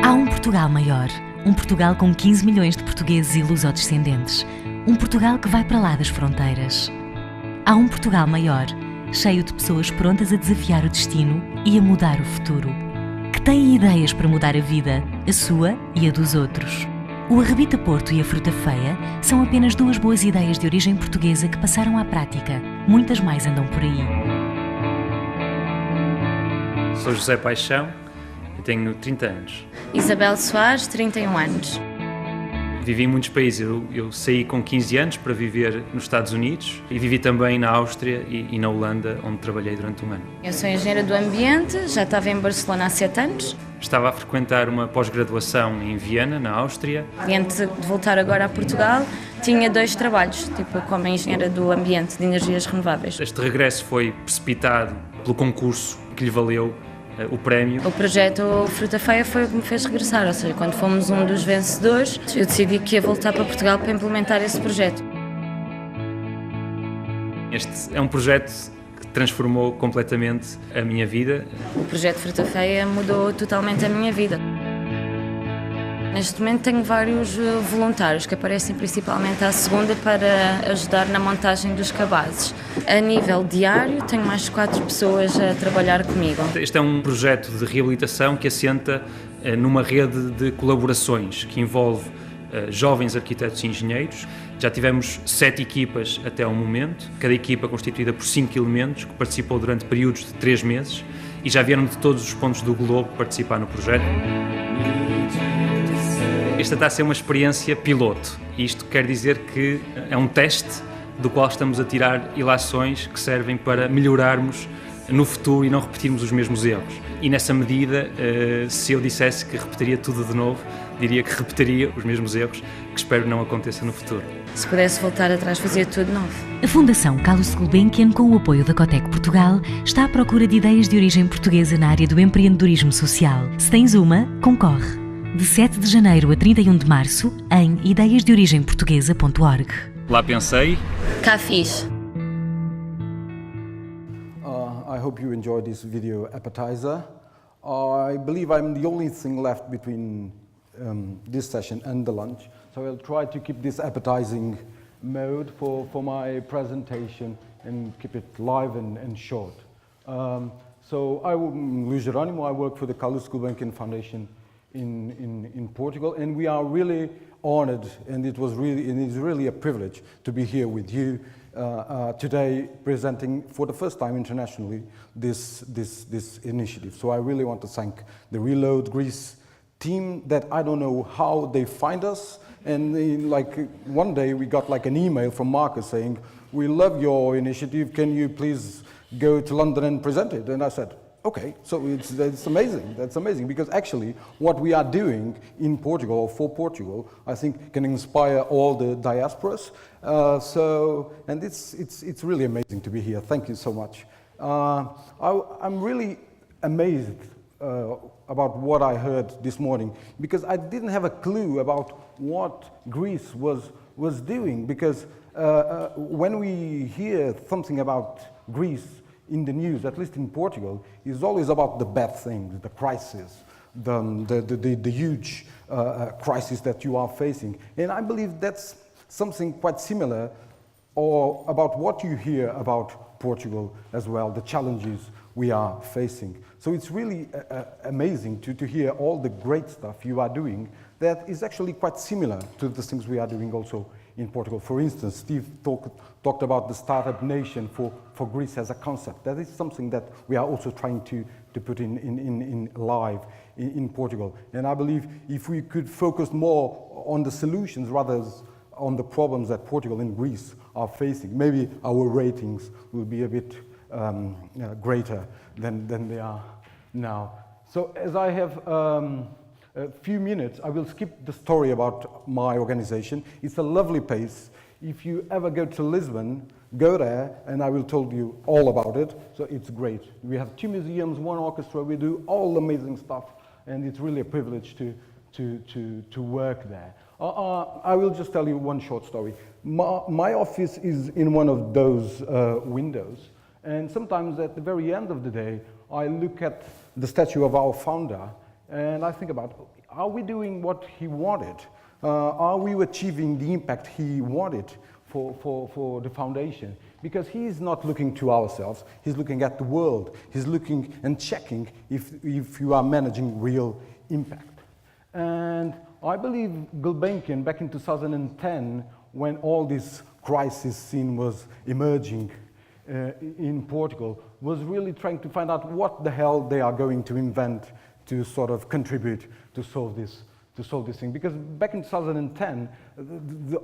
Há um Portugal maior, um Portugal com 15 milhões de portugueses e lusodescendentes, um Portugal que vai para lá das fronteiras. Há um Portugal maior, cheio de pessoas prontas a desafiar o destino e a mudar o futuro, que têm ideias para mudar a vida, a sua e a dos outros. O Arrebita Porto e a Fruta Feia são apenas duas boas ideias de origem portuguesa que passaram à prática. Muitas mais andam por aí. Sou José Paixão e tenho 30 anos. Isabel Soares, 31 anos. Vivi em muitos países. Eu saí com 15 anos para viver nos Estados Unidos e vivi também na Áustria e na Holanda, onde trabalhei durante um ano. Eu sou engenheira do ambiente, já estava em Barcelona há 7 anos. Estava a frequentar uma pós-graduação em Viena, na Áustria. E antes de voltar agora a Portugal, tinha 2 trabalhos, como engenheira do ambiente de energias renováveis. Este regresso foi precipitado pelo concurso que lhe valeu o prémio. O projeto Fruta Feia foi o que me fez regressar, ou seja, quando fomos um dos vencedores, eu decidi que ia voltar para Portugal para implementar esse projeto. Este é um projeto que transformou completamente a minha vida. O projeto Fruta Feia mudou totalmente a minha vida. Neste momento tenho vários voluntários que aparecem principalmente à segunda para ajudar na montagem dos cabazes. A nível diário tenho mais 4 pessoas a trabalhar comigo. Este é um projeto de reabilitação que assenta numa rede de colaborações que envolve jovens arquitetos e engenheiros. Já tivemos 7 equipas até ao momento, cada equipa constituída por 5 elementos que participou durante períodos de 3 meses e já vieram de todos os pontos do globo participar no projeto. Esta está a ser uma experiência piloto. Isto quer dizer que é um teste do qual estamos a tirar ilações que servem para melhorarmos no futuro e não repetirmos os mesmos erros. E nessa medida, se eu dissesse que repetiria tudo de novo, diria que repetiria os mesmos erros, que espero não aconteça no futuro. Se pudesse voltar atrás, fazia tudo de novo. A Fundação Calouste Gulbenkian, com o apoio da Cotec Portugal, está à procura de ideias de origem portuguesa na área do empreendedorismo social. Se tens uma, concorre. De 7 de janeiro a 31 de março, em ideiasdeorigemportuguesa.org. Lá pensei. Cá fiz. I hope you enjoyed this video appetizer. I believe I'm the only thing left between this session and the lunch, so I'll try to keep this appetizing mode for my presentation and keep it live and short. So I'm Jeronimo. I work for the Calouste Gulbenkian Foundation in Portugal, and we are really honored, and it's really a privilege to be here with you today, presenting for the first time internationally this initiative. So I really want to thank the Reload Greece team that I don't know how they find us, and one day we got an email from Marcus saying, "We love your initiative, can you please go to London and present it?" And I said, okay, so it's amazing. That's amazing, because actually what we are doing in Portugal or for Portugal, I think can inspire all the diasporas. And it's really amazing to be here. Thank you so much. I'm really amazed about what I heard this morning, because I didn't have a clue about what Greece was doing, because when we hear something about Greece in the news, at least in Portugal, is always about the bad things, the crisis, the huge crisis that you are facing. And I believe that's something quite similar, or about what you hear about Portugal as well, the challenges we are facing. So it's really amazing to hear all the great stuff you are doing that is actually quite similar to the things we are doing also in Portugal. For instance, Steve talked about the startup nation for Greece as a concept. That is something that we are also trying to put in live in Portugal. And I believe if we could focus more on the solutions rather than on the problems that Portugal and Greece are facing, maybe our ratings will be a bit greater than they are now. So as I have a few minutes, I will skip the story about my organization. It's a lovely place. If you ever go to Lisbon, go there and I will tell you all about it. So it's great. We have 2 museums, 1 orchestra, we do all amazing stuff, and it's really a privilege to work there. I will just tell you one short story. My office is in one of those windows, and sometimes at the very end of the day, I look at the statue of our founder, and I think about, are we doing what he wanted? Are we achieving the impact he wanted for the foundation? Because he's not looking to ourselves, he's looking at the world. He's looking and checking if you are managing real impact. And I believe Gulbenkian, back in 2010, when all this crisis scene was emerging in Portugal, was really trying to find out what the hell they are going to invent to sort of contribute to solve this thing. Because back in 2010,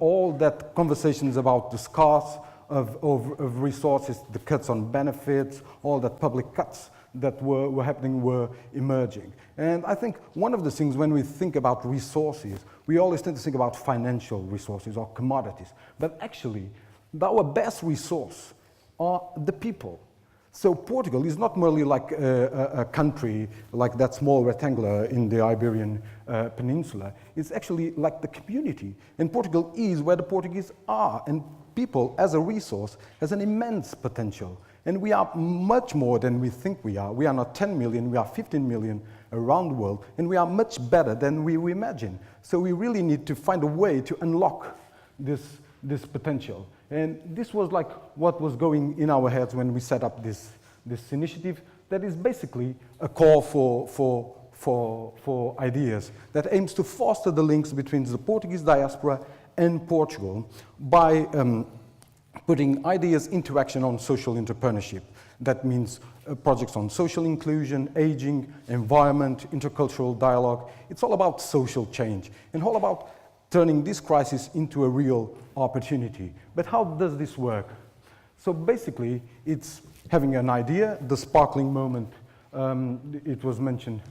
all that conversations about the scarce of resources, the cuts on benefits, all that public cuts that were happening were emerging. And I think one of the things when we think about resources, we always tend to think about financial resources or commodities. But actually, our best resource are the people. So Portugal is not merely like a country like that small rectangular in the Iberian Peninsula. It's actually like the community. And Portugal is where the Portuguese are. And people, as a resource, has an immense potential. And we are much more than we think we are. We are not 10 million, we are 15 million around the world. And we are much better than we imagine. So we really need to find a way to unlock this potential. And this was like what was going in our heads when we set up this initiative that is basically a call for ideas that aims to foster the links between the Portuguese diaspora and Portugal by putting ideas into action on social entrepreneurship. That means projects on social inclusion, aging, environment, intercultural dialogue. It's all about social change and all about turning this crisis into a real opportunity. But how does this work? So basically, it's having an idea, the sparkling moment, it was mentioned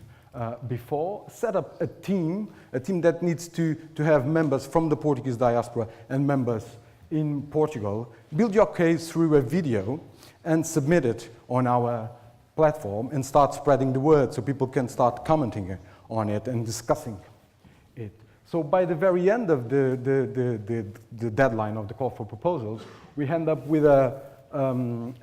before, set up a team that needs to have members from the Portuguese diaspora and members in Portugal, build your case through a video and submit it on our platform and start spreading the word so people can start commenting on it and discussing it. So by the very end of the deadline of the call for proposals, we end up with a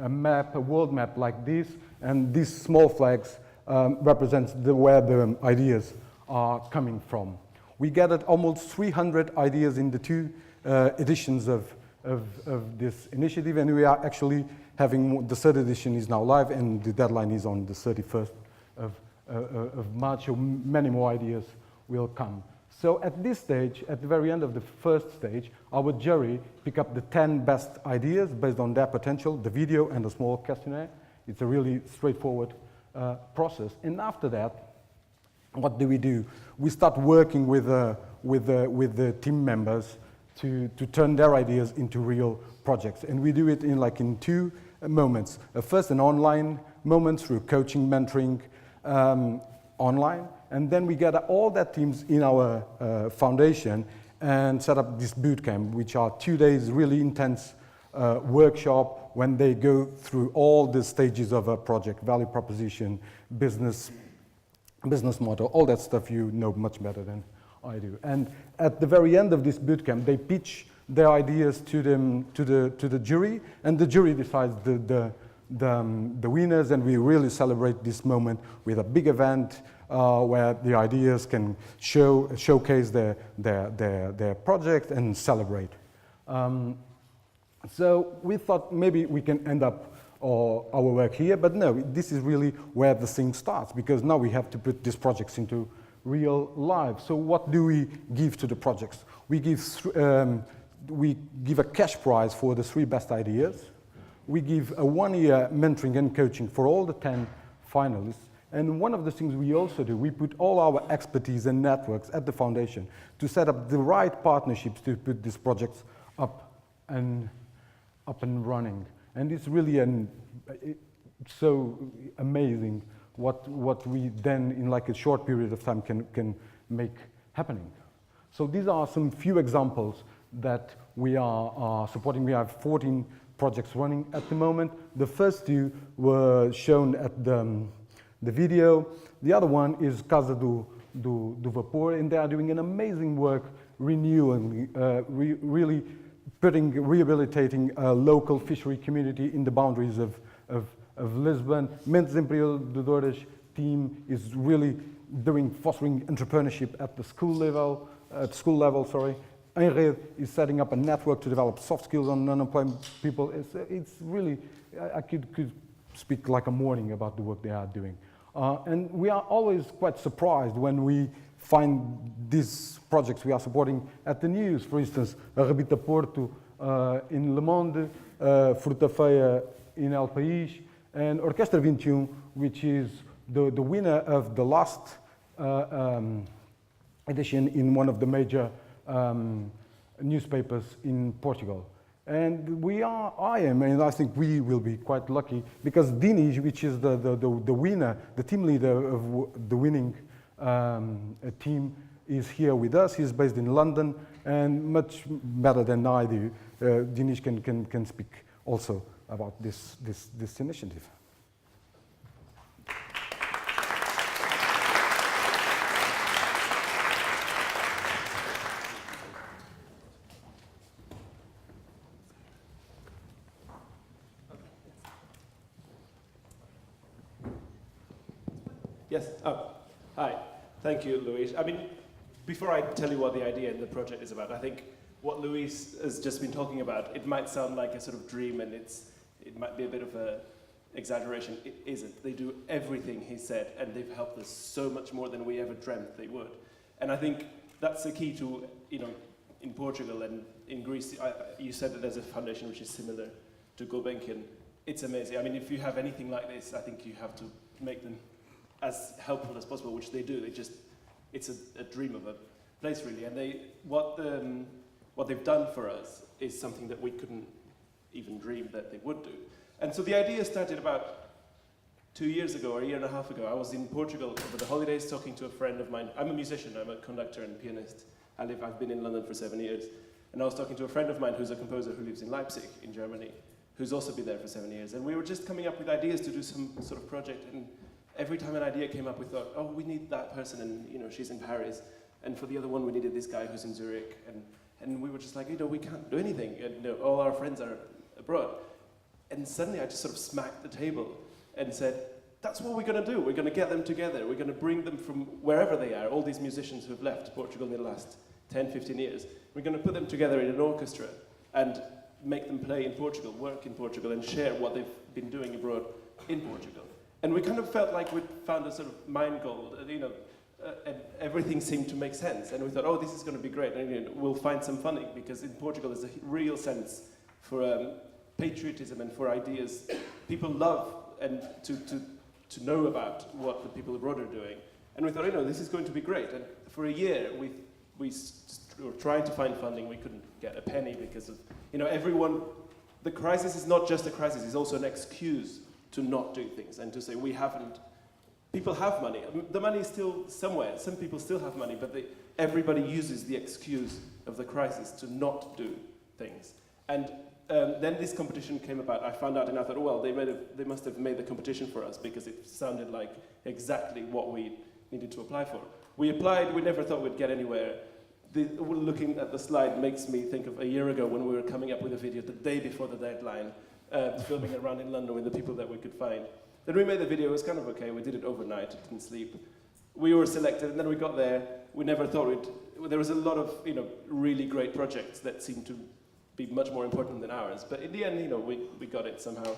map, a world map like this, and these small flags represents where the ideas are coming from. We gathered almost 300 ideas in the two editions of this initiative, and we are actually having, the third edition is now live, and the deadline is on the 31st of March, so many more ideas will come. So at this stage, at the very end of the first stage, our jury pick up the 10 best ideas based on their potential, the video and the small questionnaire. It's a really straightforward process. And after that, what do? We start working with the team members to turn their ideas into real projects. And we do it in two moments. First, an online moment through coaching, mentoring online. And then we gather all that teams in our foundation and set up this boot camp, which are 2 days really intense workshop when they go through all the stages of a project, value proposition, business model, all that stuff you know much better than I do. And at the very end of this boot camp, they pitch their ideas to the jury, and the jury decides the winners, and we really celebrate this moment with a big event where the ideas can showcase their project and celebrate. So we thought maybe we can end up our work here, but no, this is really where the thing starts, because now we have to put these projects into real life. So what do we give to the projects? We give a cash prize for the 3 best ideas. We give a 1-year mentoring and coaching for all the 10 finalists. And one of the things we also do, we put all our expertise and networks at the foundation to set up the right partnerships to put these projects up and running. And it's really so amazing what we then, in like a short period of time, can make happening. So these are some few examples that we are supporting. We have 14 projects running at the moment. The first 2 were shown at the video. The other one is Casa do do Vapor, and they are doing an amazing work renewing, really rehabilitating a local fishery community in the boundaries of Lisbon. Mentes Empreendedoras team is really fostering entrepreneurship at the school level. Enred is setting up a network to develop soft skills on unemployed people. It's really, I could speak like a morning about the work they are doing. And we are always quite surprised when we find these projects we are supporting at the news. For instance, Arrebita Porto in Le Monde, Fruta Feia in El País, and Orquestra 21, which is the winner of the last edition in one of the major newspapers in Portugal. And I am, and I think we will be quite lucky, because Dini, which is the winner, the team leader of the winning team, is here with us. He's based in London, and much better than I do, Diniz can speak also about this initiative. Yes. Oh, hi. Thank you, Luis. I mean, before I tell you what the idea and the project is about, I think what Luis has just been talking about, it might sound like a sort of dream, and it might be a bit of a exaggeration. It isn't. They do everything he said, and they've helped us so much more than we ever dreamt they would. And I think that's the key to, in Portugal and in Greece. You said that there's a foundation which is similar to Gulbenkian. It's amazing. I mean, if you have anything like this, I think you have to make them as helpful as possible, which they do. It's a dream of a place, really. And what they've done for us is something that we couldn't even dream that they would do. And so the idea started about 2 years ago, or a year and a half ago. I was in Portugal over the holidays talking to a friend of mine. I'm a musician, I'm a conductor and pianist. I've been in London for 7 years. And I was talking to a friend of mine who's a composer who lives in Leipzig, in Germany, who's also been there for 7 years. And we were just coming up with ideas to do some sort of project. And every time an idea came up, we thought, oh, we need that person, and she's in Paris. And for the other one, we needed this guy who's in Zurich. And we were just like, we can't do anything. And, all our friends are abroad. And suddenly I just sort of smacked the table and said, that's what we're going to do. We're going to get them together. We're going to bring them from wherever they are, all these musicians who have left Portugal in the last 10, 15 years. We're going to put them together in an orchestra and make them play in Portugal, work in Portugal, and share what they've been doing abroad in Portugal. And we kind of felt like we'd found a sort of mine gold, and everything seemed to make sense. And we thought, this is going to be great, and we'll find some funding, because in Portugal there's a real sense for patriotism and for ideas. People love and to know about what the people abroad are doing. And we thought, this is going to be great. And for a year, we were trying to find funding. We couldn't get a penny because of, the crisis is not just a crisis, it's also an excuse to not do things and to say people have money. The money is still somewhere. Some people still have money, but everybody uses the excuse of the crisis to not do things. And then this competition came about. I found out and I thought, they must have made the competition for us, because it sounded like exactly what we needed to apply for. We applied, we never thought we'd get anywhere. Looking at the slide makes me think of a year ago when we were coming up with a video the day before the deadline, filming around in London with the people that we could find. Then we made the video. It was kind of okay. We did it overnight, didn't sleep. We were selected, and then we got there. We never thought there was a lot of really great projects that seemed to be much more important than ours. But in the end, we got it somehow.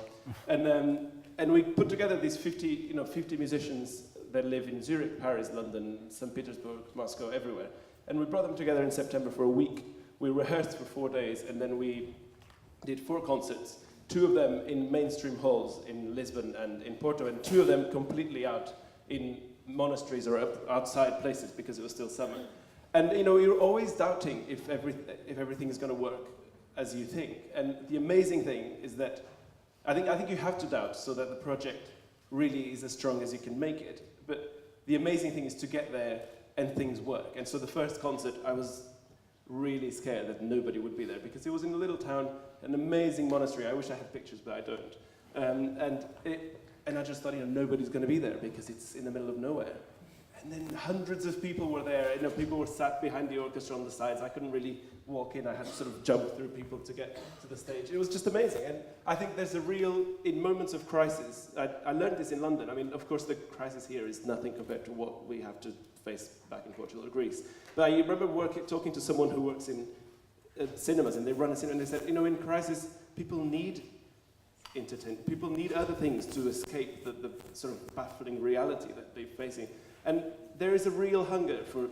And we put together these 50 musicians that live in Zurich, Paris, London, St. Petersburg, Moscow, everywhere. And we brought them together in September for a week. We rehearsed for 4 days, and then we did 4 concerts. 2 of them in mainstream halls in Lisbon and in Porto, and 2 of them completely out in monasteries or outside places, because it was still summer. And you're always doubting if everything is going to work as you think. And the amazing thing is that I think you have to doubt so that the project really is as strong as you can make it. But the amazing thing is to get there and things work. And so the first concert, I was really scared that nobody would be there, because it was in a little town, an amazing monastery. I wish I had pictures, but I don't. And I just thought, nobody's going to be there because it's in the middle of nowhere. And then hundreds of people were there. You know, people were sat behind the orchestra on the sides. I couldn't really walk in. I had to sort of jump through people to get to the stage. It was just amazing. And I think there's a real, in moments of crisis, I learned this in London. I mean, of course, the crisis here is nothing compared to what we have to face back in Portugal or Greece. But I remember talking to someone who works in cinemas, and they run a cinema, and they said, you know, in crisis, people need entertainment. People need other things to escape the sort of baffling reality that they're facing. And there is a real hunger for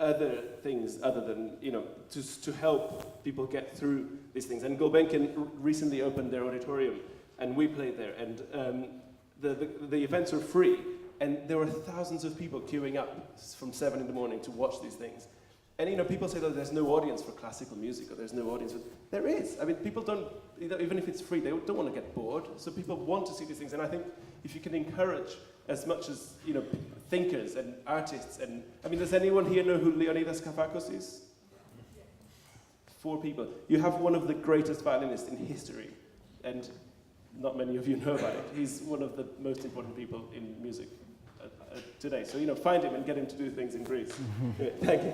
other things other than, you know, to help people get through these things. And Gulbenkian recently opened their auditorium, and we played there, and the events were free, and there were thousands of people queuing up from 7 in the morning to watch these things. And, you know, people say that there's no audience for classical music, or there's no audience for... There is. I mean, people don't, you know, even if it's free, they don't want to get bored. So people want to see these things. And I think if you can encourage as much as, you know, thinkers and artists, and... I mean, does anyone here know who Leonidas Kavakos is? 4 people. You have one of the greatest violinists in history, and not many of you know about it. He's one of the most important people in music today. So, you know, find him and get him to do things in Greece. Thank you.